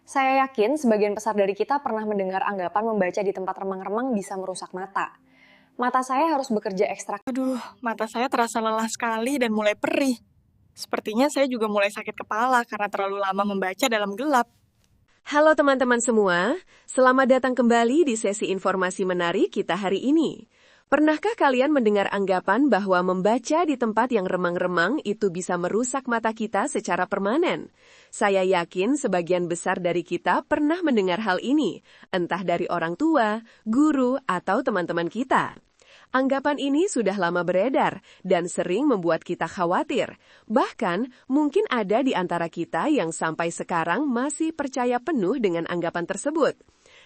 Saya yakin sebagian besar dari kita pernah mendengar anggapan membaca di tempat remang-remang bisa merusak mata. Mata saya harus bekerja ekstra. Aduh, mata saya terasa lelah sekali dan mulai perih. Sepertinya saya juga mulai sakit kepala karena terlalu lama membaca dalam gelap. Halo teman-teman semua, selamat datang kembali di sesi informasi menarik kita hari ini. Pernahkah kalian mendengar anggapan bahwa membaca di tempat yang remang-remang itu bisa merusak mata kita secara permanen? Saya yakin sebagian besar dari kita pernah mendengar hal ini, entah dari orang tua, guru, atau teman-teman kita. Anggapan ini sudah lama beredar dan sering membuat kita khawatir. Bahkan, mungkin ada di antara kita yang sampai sekarang masih percaya penuh dengan anggapan tersebut.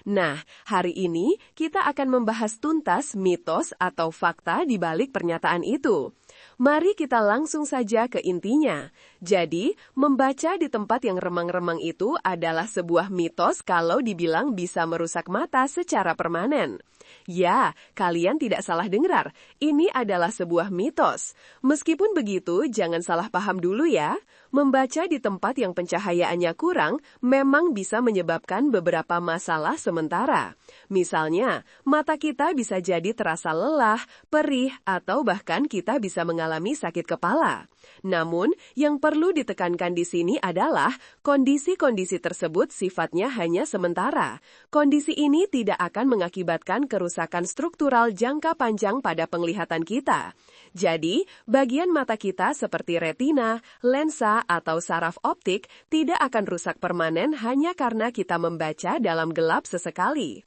Nah, hari ini kita akan membahas tuntas mitos atau fakta di balik pernyataan itu. Mari kita langsung saja ke intinya. Jadi, membaca di tempat yang remang-remang itu adalah sebuah mitos kalau dibilang bisa merusak mata secara permanen. Ya, kalian tidak salah dengar. Ini adalah sebuah mitos. Meskipun begitu, jangan salah paham dulu ya. Membaca di tempat yang pencahayaannya kurang memang bisa menyebabkan beberapa masalah sementara. Misalnya, mata kita bisa jadi terasa lelah, perih, atau bahkan kita bisa mengalami sakit kepala. Namun, yang perlu ditekankan di sini adalah kondisi-kondisi tersebut sifatnya hanya sementara. Kondisi ini tidak akan mengakibatkan kerusakan struktural jangka panjang pada penglihatan kita. Jadi, bagian mata kita seperti retina, lensa, atau saraf optik tidak akan rusak permanen hanya karena kita membaca dalam gelap sesekali.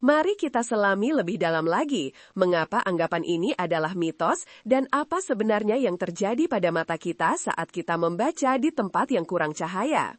Mari kita selami lebih dalam lagi mengapa anggapan ini adalah mitos dan apa sebenarnya yang terjadi pada mata kita saat kita membaca di tempat yang kurang cahaya.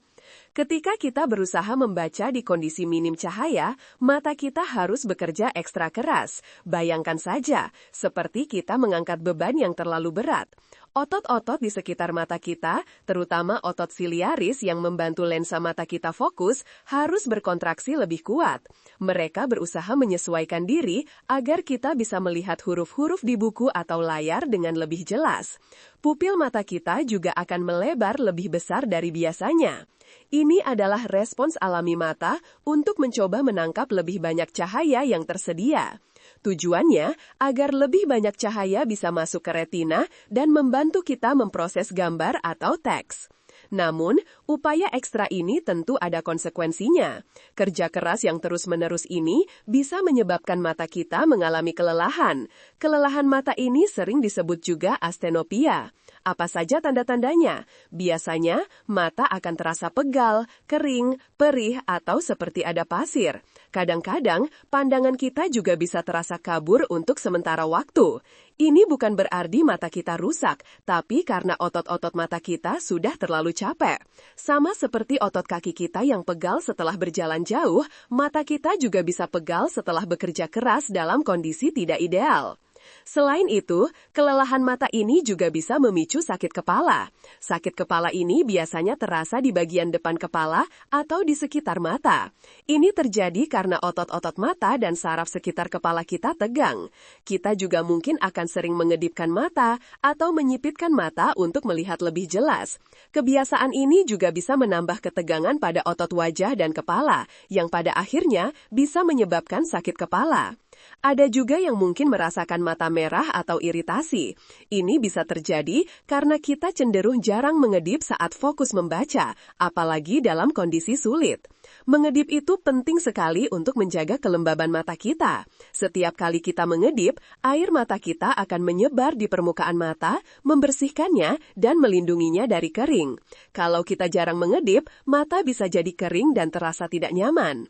Ketika kita berusaha membaca di kondisi minim cahaya, mata kita harus bekerja ekstra keras. Bayangkan saja, seperti kita mengangkat beban yang terlalu berat. Otot-otot di sekitar mata kita, terutama otot siliaris yang membantu lensa mata kita fokus, harus berkontraksi lebih kuat. Mereka berusaha menyesuaikan diri agar kita bisa melihat huruf-huruf di buku atau layar dengan lebih jelas. Pupil mata kita juga akan melebar lebih besar dari biasanya. Ini adalah respons alami mata untuk mencoba menangkap lebih banyak cahaya yang tersedia. Tujuannya agar lebih banyak cahaya bisa masuk ke retina dan membantu kita memproses gambar atau teks. Namun, upaya ekstra ini tentu ada konsekuensinya. Kerja keras yang terus-menerus ini bisa menyebabkan mata kita mengalami kelelahan. Kelelahan mata ini sering disebut juga astenopia. Apa saja tanda-tandanya? Biasanya, mata akan terasa pegal, kering, perih, atau seperti ada pasir. Kadang-kadang, pandangan kita juga bisa terasa kabur untuk sementara waktu. Ini bukan berarti mata kita rusak, tapi karena otot-otot mata kita sudah terlalu capek. Sama seperti otot kaki kita yang pegal setelah berjalan jauh, mata kita juga bisa pegal setelah bekerja keras dalam kondisi tidak ideal. Selain itu, kelelahan mata ini juga bisa memicu sakit kepala. Sakit kepala ini biasanya terasa di bagian depan kepala atau di sekitar mata. Ini terjadi karena otot-otot mata dan saraf sekitar kepala kita tegang. Kita juga mungkin akan sering mengedipkan mata atau menyipitkan mata untuk melihat lebih jelas. Kebiasaan ini juga bisa menambah ketegangan pada otot wajah dan kepala, yang pada akhirnya bisa menyebabkan sakit kepala. Ada juga yang mungkin merasakan mata merah atau iritasi. Ini bisa terjadi karena kita cenderung jarang mengedip saat fokus membaca, apalagi dalam kondisi sulit. Mengedip itu penting sekali untuk menjaga kelembaban mata kita. Setiap kali kita mengedip, air mata kita akan menyebar di permukaan mata, membersihkannya, dan melindunginya dari kering. Kalau kita jarang mengedip, mata bisa jadi kering dan terasa tidak nyaman.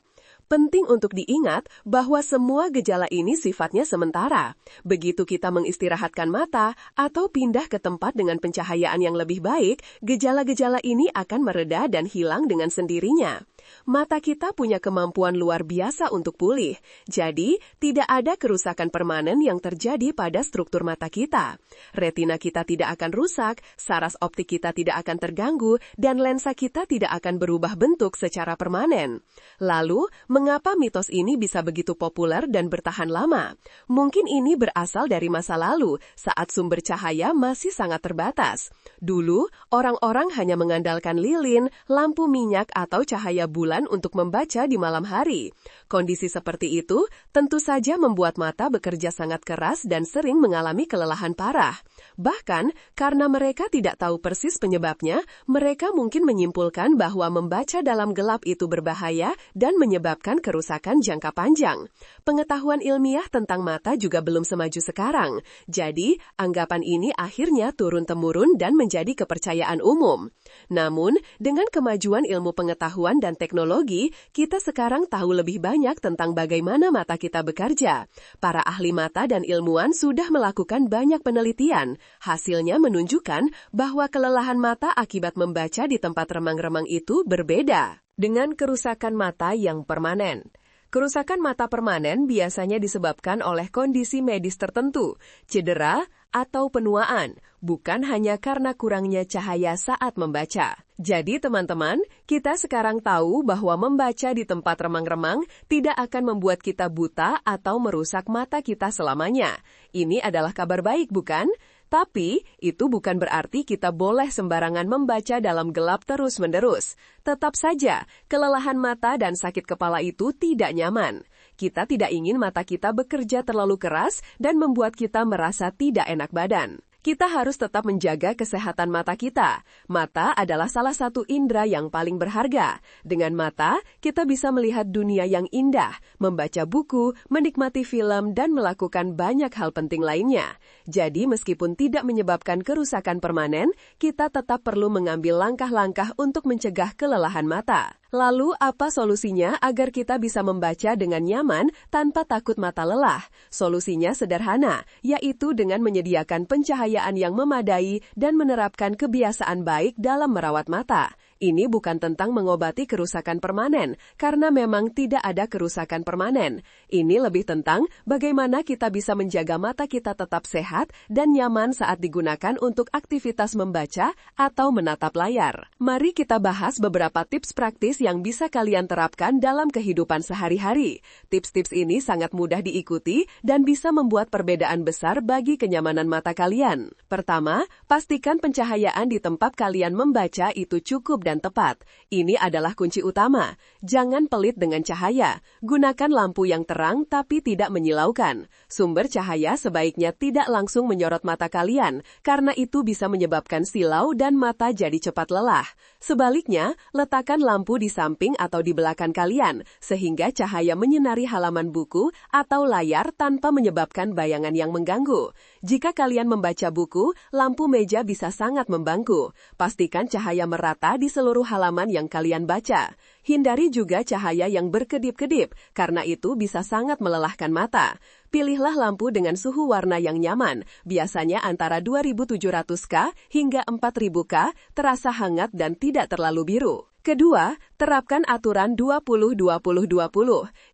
Penting untuk diingat bahwa semua gejala ini sifatnya sementara. Begitu kita mengistirahatkan mata atau pindah ke tempat dengan pencahayaan yang lebih baik, gejala-gejala ini akan mereda dan hilang dengan sendirinya. Mata kita punya kemampuan luar biasa untuk pulih, jadi tidak ada kerusakan permanen yang terjadi pada struktur mata kita. Retina kita tidak akan rusak, saraf optik kita tidak akan terganggu, dan lensa kita tidak akan berubah bentuk secara permanen. Lalu, mengapa mitos ini bisa begitu populer dan bertahan lama? Mungkin ini berasal dari masa lalu, saat sumber cahaya masih sangat terbatas. Dulu, orang-orang hanya mengandalkan lilin, lampu minyak, atau cahaya bulan bulan untuk membaca di malam hari. Kondisi seperti itu tentu saja membuat mata bekerja sangat keras dan sering mengalami kelelahan parah. Bahkan, karena mereka tidak tahu persis penyebabnya, mereka mungkin menyimpulkan bahwa membaca dalam gelap itu berbahaya dan menyebabkan kerusakan jangka panjang. Pengetahuan ilmiah tentang mata juga belum semaju sekarang, jadi anggapan ini akhirnya turun-temurun dan menjadi kepercayaan umum. Namun, dengan kemajuan ilmu pengetahuan dan teknologi, kita sekarang tahu lebih banyak tentang bagaimana mata kita bekerja. Para ahli mata dan ilmuwan sudah melakukan banyak penelitian. Hasilnya menunjukkan bahwa kelelahan mata akibat membaca di tempat remang-remang itu berbeda dengan kerusakan mata yang permanen. Kerusakan mata permanen biasanya disebabkan oleh kondisi medis tertentu, cedera, atau penuaan, bukan hanya karena kurangnya cahaya saat membaca. Jadi teman-teman, kita sekarang tahu bahwa membaca di tempat remang-remang tidak akan membuat kita buta atau merusak mata kita selamanya. Ini adalah kabar baik, bukan? Tapi, itu bukan berarti kita boleh sembarangan membaca dalam gelap terus-menerus. Tetap saja, kelelahan mata dan sakit kepala itu tidak nyaman. Kita tidak ingin mata kita bekerja terlalu keras dan membuat kita merasa tidak enak badan. Kita harus tetap menjaga kesehatan mata kita. Mata adalah salah satu indera yang paling berharga. Dengan mata, kita bisa melihat dunia yang indah, membaca buku, menikmati film, dan melakukan banyak hal penting lainnya. Jadi, meskipun tidak menyebabkan kerusakan permanen, kita tetap perlu mengambil langkah-langkah untuk mencegah kelelahan mata. Lalu, apa solusinya agar kita bisa membaca dengan nyaman tanpa takut mata lelah? Solusinya sederhana, yaitu dengan menyediakan pencahayaan yang memadai dan menerapkan kebiasaan baik dalam merawat mata. Ini bukan tentang mengobati kerusakan permanen, karena memang tidak ada kerusakan permanen. Ini lebih tentang bagaimana kita bisa menjaga mata kita tetap sehat dan nyaman saat digunakan untuk aktivitas membaca atau menatap layar. Mari kita bahas beberapa tips praktis yang bisa kalian terapkan dalam kehidupan sehari-hari. Tips-tips ini sangat mudah diikuti dan bisa membuat perbedaan besar bagi kenyamanan mata kalian. Pertama, pastikan pencahayaan di tempat kalian membaca itu cukup dan tepat. Ini adalah kunci utama. Jangan pelit dengan cahaya. Gunakan lampu yang terang tapi tidak menyilaukan. Sumber cahaya sebaiknya tidak langsung menyorot mata kalian, karena itu bisa menyebabkan silau dan mata jadi cepat lelah. Sebaliknya, letakkan lampu di samping atau di belakang kalian, sehingga cahaya menyinari halaman buku atau layar tanpa menyebabkan bayangan yang mengganggu. Jika kalian membaca buku, lampu meja bisa sangat membantu. Pastikan cahaya merata di seluruh halaman yang kalian baca. Hindari juga cahaya yang berkedip-kedip, karena itu bisa sangat melelahkan mata. Pilihlah lampu dengan suhu warna yang nyaman, biasanya antara 2700K hingga 4000K, terasa hangat dan tidak terlalu biru. Kedua, terapkan aturan 20-20-20.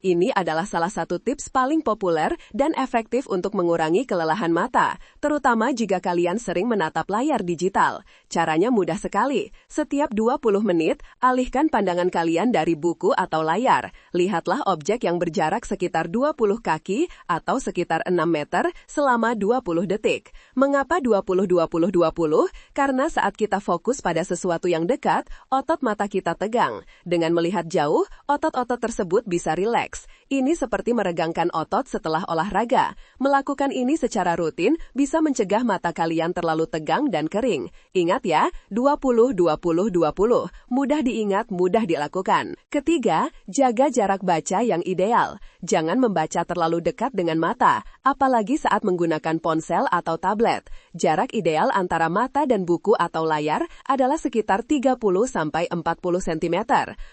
Ini adalah salah satu tips paling populer dan efektif untuk mengurangi kelelahan mata, terutama jika kalian sering menatap layar digital. Caranya mudah sekali. Setiap 20 menit, alihkan pandangan kalian dari buku atau layar. Lihatlah objek yang berjarak sekitar 20 kaki atau sekitar 6 meter selama 20 detik. Mengapa 20-20-20? Karena saat kita fokus pada sesuatu yang dekat, otot mata kita tegang. Dengan melihat jauh, otot-otot tersebut bisa rileks. Ini seperti meregangkan otot setelah olahraga. Melakukan ini secara rutin bisa mencegah mata kalian terlalu tegang dan kering. Ingat ya, 20-20-20. Mudah diingat, mudah dilakukan. Ketiga, jaga jarak baca yang ideal. Jangan membaca terlalu dekat dengan mata, apalagi saat menggunakan ponsel atau tablet. Jarak ideal antara mata dan buku atau layar adalah sekitar 30-40 cm.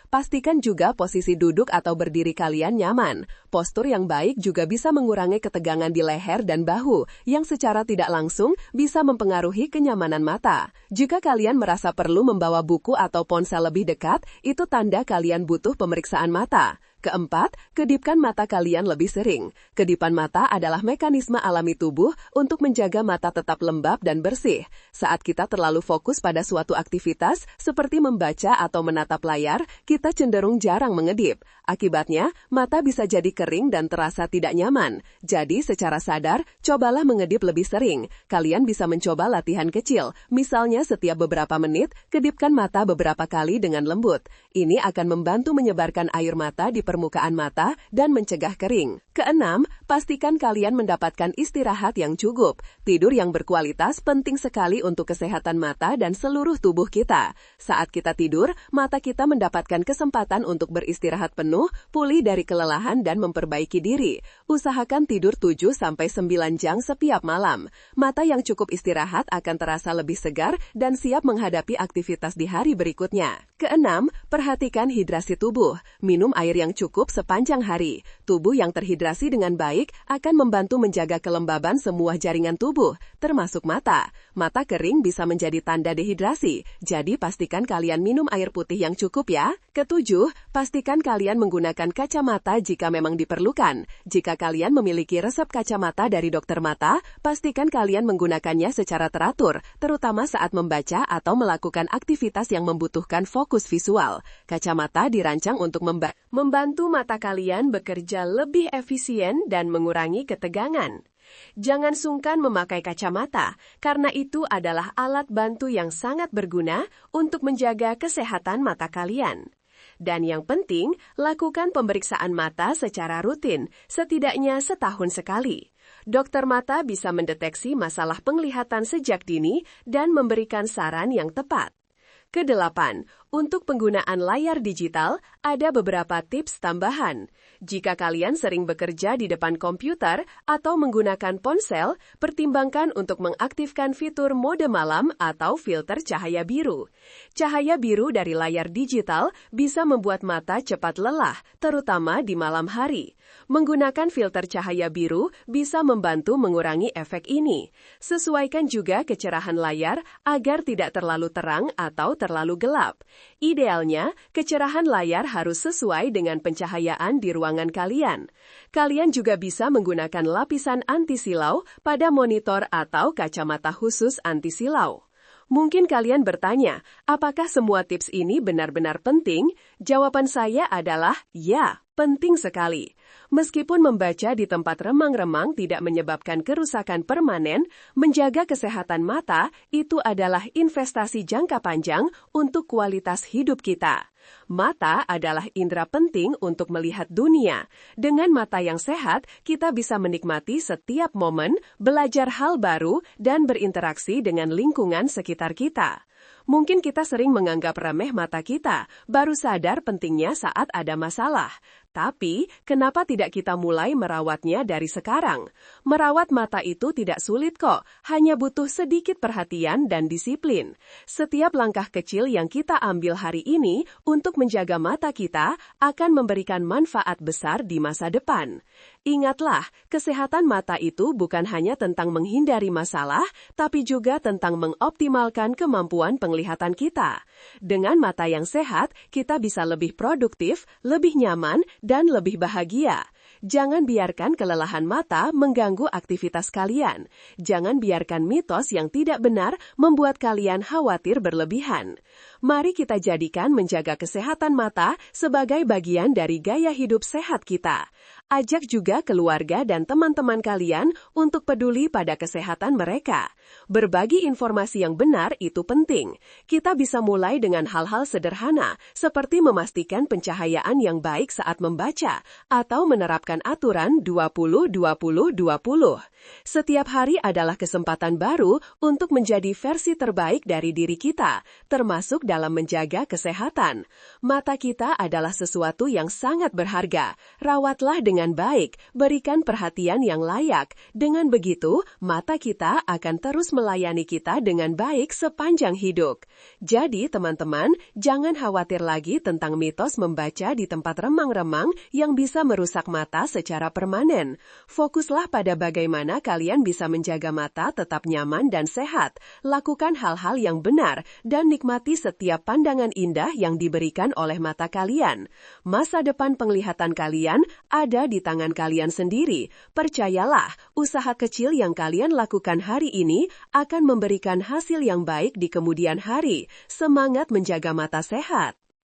Pastikan juga posisi duduk atau berdiri kalian nyaman. Postur yang baik juga bisa mengurangi ketegangan di leher dan bahu, yang secara tidak langsung bisa mempengaruhi kenyamanan mata. Jika kalian merasa perlu membawa buku atau ponsel lebih dekat, itu tanda kalian butuh pemeriksaan mata. Keempat, kedipkan mata kalian lebih sering. Kedipan mata adalah mekanisme alami tubuh untuk menjaga mata tetap lembab dan bersih. Saat kita terlalu fokus pada suatu aktivitas, seperti membaca atau menatap layar, kita cenderung jarang mengedip. Akibatnya, mata bisa jadi kering dan terasa tidak nyaman. Jadi, secara sadar, cobalah mengedip lebih sering. Kalian bisa mencoba latihan kecil. Misalnya, setiap beberapa menit, kedipkan mata beberapa kali dengan lembut. Ini akan membantu menyebarkan air mata di permukaan mata dan mencegah kering. Keenam, pastikan kalian mendapatkan istirahat yang cukup. Tidur yang berkualitas penting sekali untuk kesehatan mata dan seluruh tubuh kita. Saat kita tidur, mata kita mendapatkan kesempatan untuk beristirahat penuh, pulih dari kelelahan dan memperbaiki diri. Usahakan tidur 7-9 jam setiap malam. Mata yang cukup istirahat akan terasa lebih segar dan siap menghadapi aktivitas di hari berikutnya. Keenam, perhatikan hidrasi tubuh. Minum air yang cukup sepanjang hari. Tubuh yang terhidrasi dengan baik akan membantu menjaga kelembaban semua jaringan tubuh, termasuk mata. Mata kering bisa menjadi tanda dehidrasi, jadi pastikan kalian minum air putih yang cukup ya. Ketujuh, pastikan kalian menggunakan kacamata jika memang diperlukan. Jika kalian memiliki resep kacamata dari dokter mata, pastikan kalian menggunakannya secara teratur, terutama saat membaca atau melakukan aktivitas yang membutuhkan fokus visual. Kacamata dirancang untuk membantu mata kalian bekerja lebih efisien dan mengurangi ketegangan. Jangan sungkan memakai kacamata, karena itu adalah alat bantu yang sangat berguna untuk menjaga kesehatan mata kalian. Dan yang penting, lakukan pemeriksaan mata secara rutin, setidaknya setahun sekali. Dokter mata bisa mendeteksi masalah penglihatan sejak dini dan memberikan saran yang tepat. Kedelapan, untuk penggunaan layar digital, ada beberapa tips tambahan. Jika kalian sering bekerja di depan komputer atau menggunakan ponsel, pertimbangkan untuk mengaktifkan fitur mode malam atau filter cahaya biru. Cahaya biru dari layar digital bisa membuat mata cepat lelah, terutama di malam hari. Menggunakan filter cahaya biru bisa membantu mengurangi efek ini. Sesuaikan juga kecerahan layar agar tidak terlalu terang atau terlalu gelap. Idealnya, kecerahan layar harus sesuai dengan pencahayaan di ruangan kalian. Kalian juga bisa menggunakan lapisan anti-silau pada monitor atau kacamata khusus anti-silau. Mungkin kalian bertanya, apakah semua tips ini benar-benar penting? Jawaban saya adalah ya, penting sekali. Meskipun membaca di tempat remang-remang tidak menyebabkan kerusakan permanen, menjaga kesehatan mata itu adalah investasi jangka panjang untuk kualitas hidup kita. Mata adalah indera penting untuk melihat dunia. Dengan mata yang sehat, kita bisa menikmati setiap momen, belajar hal baru, dan berinteraksi dengan lingkungan sekitar kita. Mungkin kita sering menganggap remeh mata kita, baru sadar pentingnya saat ada masalah. Tapi, kenapa tidak kita mulai merawatnya dari sekarang? Merawat mata itu tidak sulit kok, hanya butuh sedikit perhatian dan disiplin. Setiap langkah kecil yang kita ambil hari ini untuk menjaga mata kita akan memberikan manfaat besar di masa depan. Ingatlah, kesehatan mata itu bukan hanya tentang menghindari masalah, tapi juga tentang mengoptimalkan kemampuan penglihatan kita. Dengan mata yang sehat, kita bisa lebih produktif, lebih nyaman, dan lebih bahagia. Jangan biarkan kelelahan mata mengganggu aktivitas kalian. Jangan biarkan mitos yang tidak benar membuat kalian khawatir berlebihan. Mari kita jadikan menjaga kesehatan mata sebagai bagian dari gaya hidup sehat kita. Ajak juga keluarga dan teman-teman kalian untuk peduli pada kesehatan mereka. Berbagi informasi yang benar itu penting. Kita bisa mulai dengan hal-hal sederhana, seperti memastikan pencahayaan yang baik saat membaca, atau menerapkan aturan 20-20-20. Setiap hari adalah kesempatan baru untuk menjadi versi terbaik dari diri kita, termasuk dalam menjaga kesehatan. Mata kita adalah sesuatu yang sangat berharga. Rawatlah dengan baik, berikan perhatian yang layak. Dengan begitu, mata kita akan terus terus melayani kita dengan baik sepanjang hidup. Jadi, teman-teman, jangan khawatir lagi tentang mitos membaca di tempat remang-remang yang bisa merusak mata secara permanen. Fokuslah pada bagaimana kalian bisa menjaga mata tetap nyaman dan sehat. Lakukan hal-hal yang benar dan nikmati setiap pandangan indah yang diberikan oleh mata kalian. Masa depan penglihatan kalian ada di tangan kalian sendiri. Percayalah, usaha kecil yang kalian lakukan hari ini akan memberikan hasil yang baik di kemudian hari. Semangat menjaga mata sehat!